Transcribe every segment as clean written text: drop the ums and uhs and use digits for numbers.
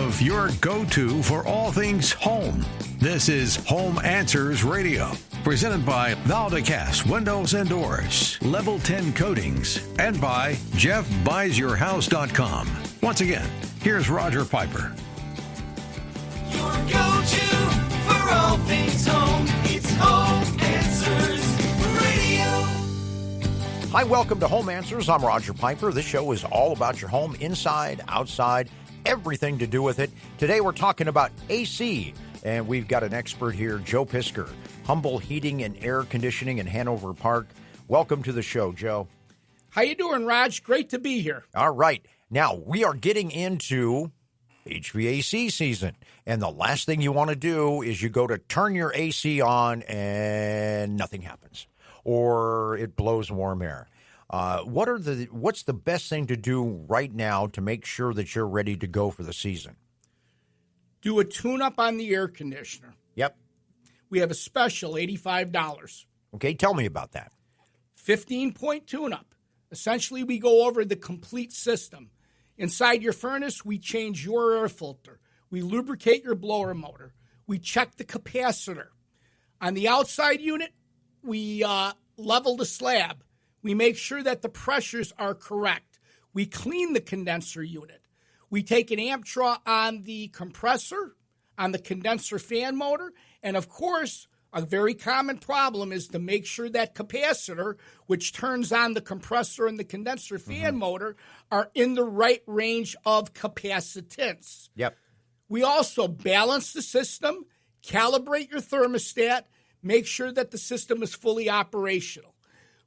of your go-to for all things home. This is Home Answers Radio, presented by Valdecast Windows and Doors, Level 10 Coatings, and by JeffBuysYourHouse.com. Once again, here's Roger Piper. Your go-to for all things home. It's Home Answers Radio. Hi, welcome to Home Answers. I'm Roger Piper. This show is all about your home, inside, outside, everything to do with it. Today we're talking about AC, and we've got an expert here, Joe Pisker, Humble Heating and Air Conditioning in Hanover Park. Welcome to the show, Joe. How you doing, Raj? Great to be here. All right. Now, we are getting into HVAC season, and the last thing you want to do is you go to turn your AC on and nothing happens, or it blows warm air. What's the best thing to do right now to make sure that you're ready to go for the season? Do a tune-up on the air conditioner. Yep. We have a special, $85. Okay, tell me about that. 15-point tune-up. Essentially, we go over the complete system. Inside your furnace, we change your air filter. We lubricate your blower motor. We check the capacitor. On the outside unit, we level the slab. We make sure that the pressures are correct. We clean the condenser unit. We take an amp draw on the compressor, on the condenser fan motor, and of course, a very common problem is to make sure that capacitor, which turns on the compressor and the condenser fan motor, are in the right range of capacitance. Yep. We also balance the system, calibrate your thermostat, make sure that the system is fully operational.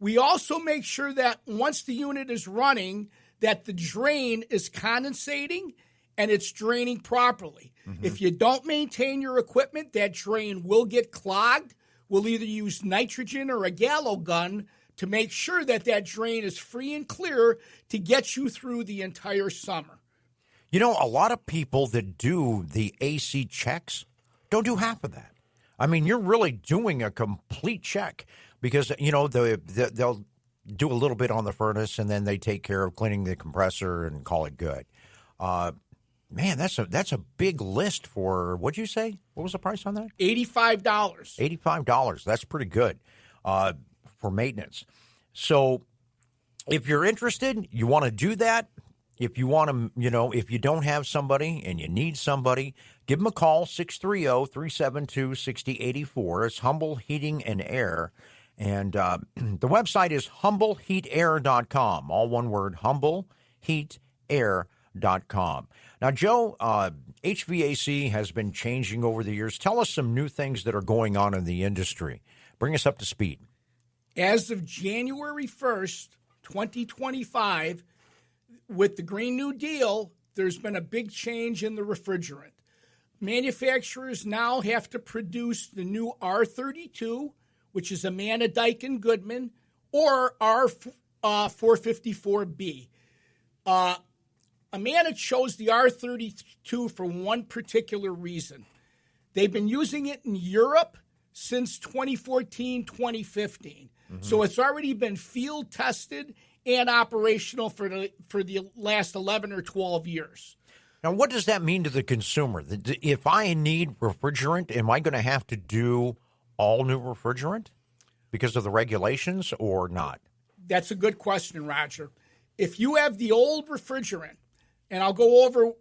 We also make sure that once the unit is running, that the drain is condensating and it's draining properly. If you don't maintain your equipment, that drain will get clogged. We'll either use nitrogen or a gallow gun to make sure that that drain is free and clear to get you through the entire summer. You know, a lot of people that do the AC checks don't do half of that. I mean, you're really doing a complete check because, you know, they'll do a little bit on the furnace and then they take care of cleaning the compressor and call it good. Man, that's a big list for, what'd you say? What was the price on that? $85. $85. That's pretty good for maintenance. So if you're interested, you want to do that. If you want to, you know, if you don't have somebody and you need somebody, give them a call, 630-372-6084. It's Humble Heating and Air. And the website is humbleheatair.com. All one word, humbleheatair.com. Now, Joe, HVAC has been changing over the years. Tell us some new things that are going on in the industry. Bring us up to speed. As of January 1st, 2025, with the Green New Deal, there's been a big change in the refrigerant. Manufacturers now have to produce the new R32, which is Amana Daikin Goodman, or R454B. Amana chose the R32 for one particular reason. They've been using it in Europe since 2014, 2015. So it's already been field tested and operational for the last 11 or 12 years. Now, what does that mean to the consumer? If I need refrigerant, am I going to have to do all new refrigerant because of the regulations or not? That's a good question, Roger. If you have the old refrigerant, and I'll go over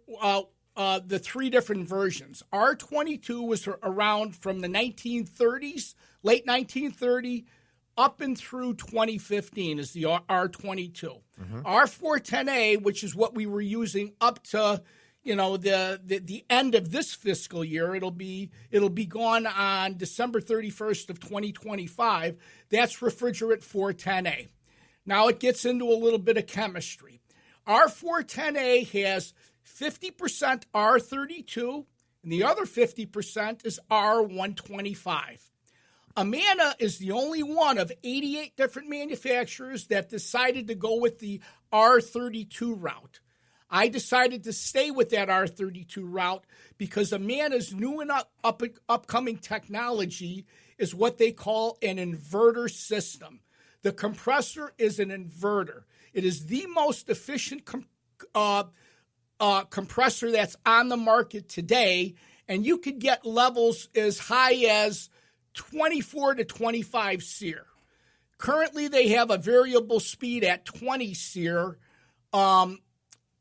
the three different versions. R22 was around from the 1930s, late 1930, up and through 2015 is the R22. R410A, which is what we were using up to, you know, the end of this fiscal year. It'll be gone on December 31st of 2025. That's refrigerant 410A. Now it gets into a little bit of chemistry. R410A has 50% R32, and the other 50% is R125. Amana is the only one of 88 different manufacturers that decided to go with the R32 route. I decided to stay with that R32 route because Amana's new and upcoming technology is what they call an inverter system. The compressor is an inverter. It is the most efficient compressor that's on the market today, and you could get levels as high as 24 to 25 SEER. Currently, they have a variable speed at 20 SEER, and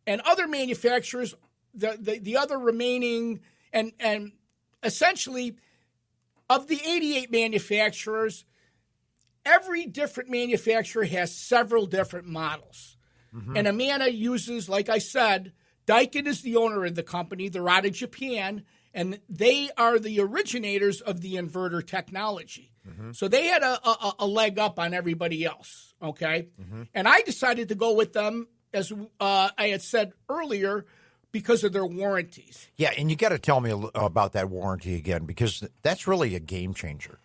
other manufacturers, the other remaining, and essentially, of the 88 manufacturers, every different manufacturer has several different models. And Amana uses, like I said, Daikin is the owner of the company. They're out of Japan, and they are the originators of the inverter technology. So they had a leg up on everybody else, okay? And I decided to go with them, as I had said earlier, because of their warranties. Yeah, and you got to tell me about that warranty again, because that's really a game changer.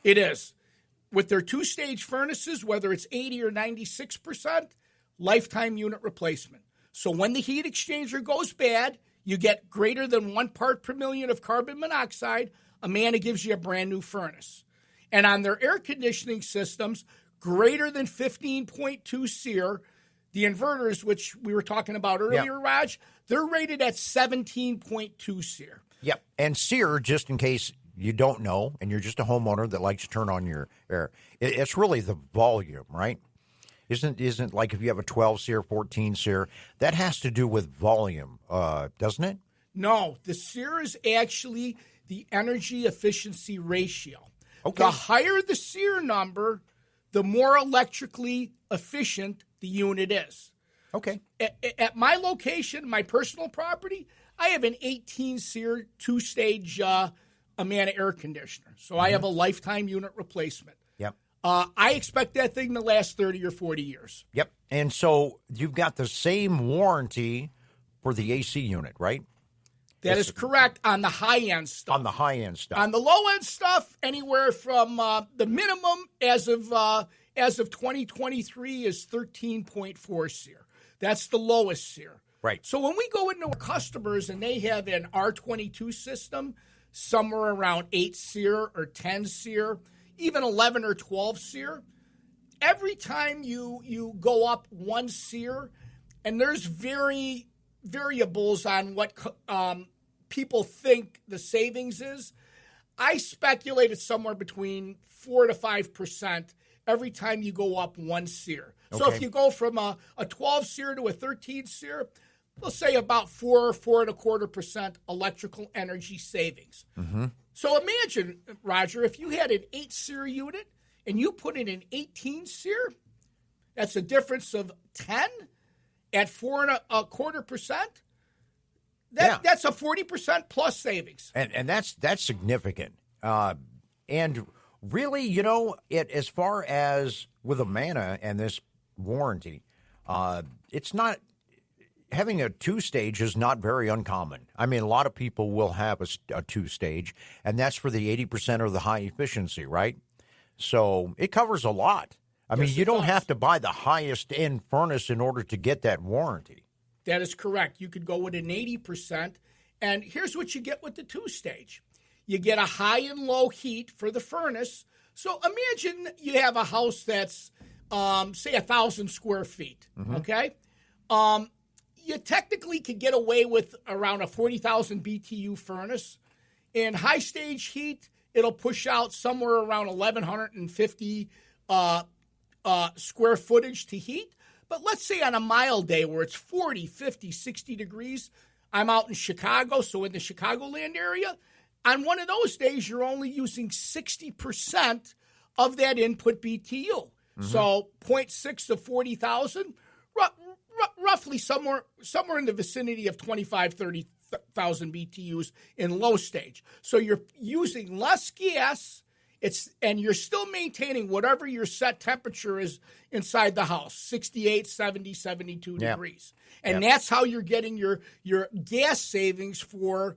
It is. With their two-stage furnaces, whether it's 80 or 96%, lifetime unit replacement. So when the heat exchanger goes bad, you get greater than 1 part per million of carbon monoxide, Amana gives you a brand new furnace. And on their air conditioning systems, greater than 15.2 SEER, the inverters, which we were talking about earlier, Raj, they're rated at 17.2 SEER. Yep. And SEER, just in case you don't know, and you're just a homeowner that likes to turn on your air, it's really the volume, right? Isn't like if you have a 12 SEER, 14 SEER, that has to do with volume, doesn't it? No, the SEER is actually the energy efficiency ratio. Okay. The higher the SEER number, the more electrically efficient the unit is. Okay. At my location, my personal property, I have an 18 SEER two-stage Amana air conditioner. So I have a lifetime unit replacement. Yep. I expect that thing to last 30 or 40 years. Yep. And so you've got the same warranty for the AC unit, right? That is correct on the high-end stuff. On the high-end stuff. On the low-end stuff, anywhere from the minimum as of 2023 is 13.4 SEER. That's the lowest SEER. Right. So when we go into our customers and they have an R22 system, somewhere around 8 SEER or 10 SEER, even 11 or 12 SEER, every time you go up 1 SEER, and there's variables on what people think the savings is, I speculate it's somewhere between 4 to 5% every time you go up 1 SEER. So if you go from a 12 SEER to a 13 SEER, we'll say about 4.25% electrical energy savings. So imagine, Roger, if you had an 8 SEER unit and you put in an 18 SEER, that's a difference of 10 at 4.25%. That's a 40% plus savings. And that's significant. And really, as far as with Amana and this warranty, it's not having a 2-stage is not very uncommon. I mean, a lot of people will have a 2-stage, and that's for the 80% or the high efficiency, right? So it covers a lot. I mean, you don't have to buy the highest end furnace in order to get that warranty. That is correct. You could go with an 80%. And here's what you get with the 2-stage. You get a high and low heat for the furnace. So imagine you have a house that's, say, 1,000 square feet, okay? You technically could get away with around a 40,000 BTU furnace. In high-stage heat, it'll push out somewhere around 1,150 square footage to heat. But let's say on a mild day where it's 40, 50, 60 degrees, I'm out in Chicago, so in the Chicagoland area, on one of those days, you're only using 60% of that input BTU. So 0.6 of 40,000, roughly somewhere in the vicinity of 25, 30,000 BTUs in low stage. So you're using less gas, and you're still maintaining whatever your set temperature is inside the house, 68, 70, 72 degrees. And that's how you're getting your gas savings for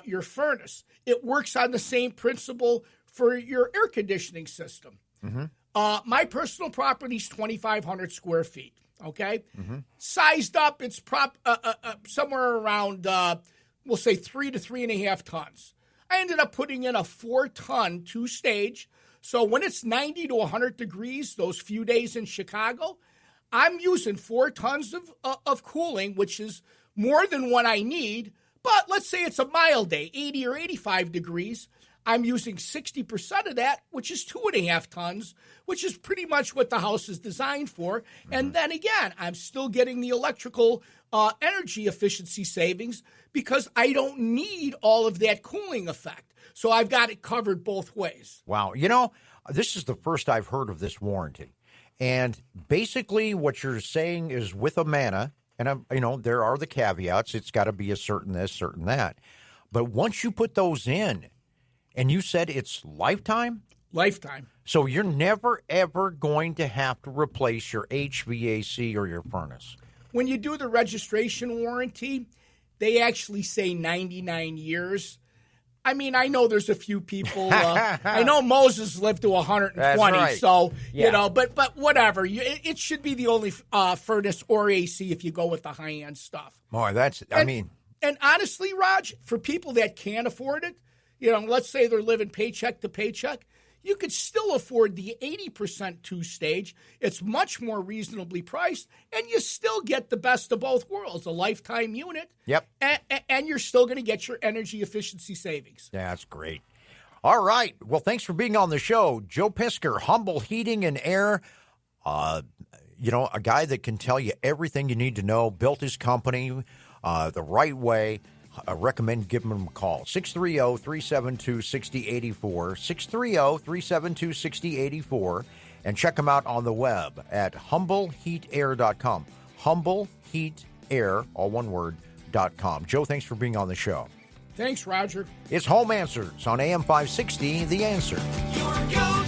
your furnace. It works on the same principle for your air conditioning system. My personal property is 2,500 square feet, okay? Sized up, it's somewhere around, we'll say 3 to 3.5 tons. I ended up putting in a 4-ton 2-stage. So when it's 90 to 100 degrees, those few days in Chicago, I'm using 4 tons of cooling, which is more than what I need, but let's say it's a mild day, 80 or 85 degrees. I'm using 60% of that, which is 2.5 tons, which is pretty much what the house is designed for. And then again, I'm still getting the electrical energy efficiency savings because I don't need all of that cooling effect. So I've got it covered both ways. Wow. This is the first I've heard of this warranty. And basically what you're saying is with Amana, and there are the caveats. It's got to be a certain this, certain that. But once you put those in, and you said it's lifetime? Lifetime. So you're never, ever going to have to replace your HVAC or your furnace. When you do the registration warranty, they actually say 99 years. I mean, I know there's a few people. I know Moses lived to 120, That's right. so, Yeah. but whatever. It should be the only furnace or AC if you go with the high-end stuff. Boy, And honestly, Raj, for people that can't afford it, let's say they're living paycheck to paycheck, you could still afford the 80% two-stage. It's much more reasonably priced, and you still get the best of both worlds, a lifetime unit. Yep. And you're still going to get your energy efficiency savings. Yeah, that's great. All right. Well, thanks for being on the show. Joe Pisker, Humble Heating and Air. A guy that can tell you everything you need to know, built his company the right way. I recommend giving them a call, 630-372-6084, 630-372-6084, and check them out on the web at humbleheatair.com, humbleheatair, all one word, .com. Joe, thanks for being on the show. Thanks, Roger. It's Home Answers on AM 560, The Answer. Your go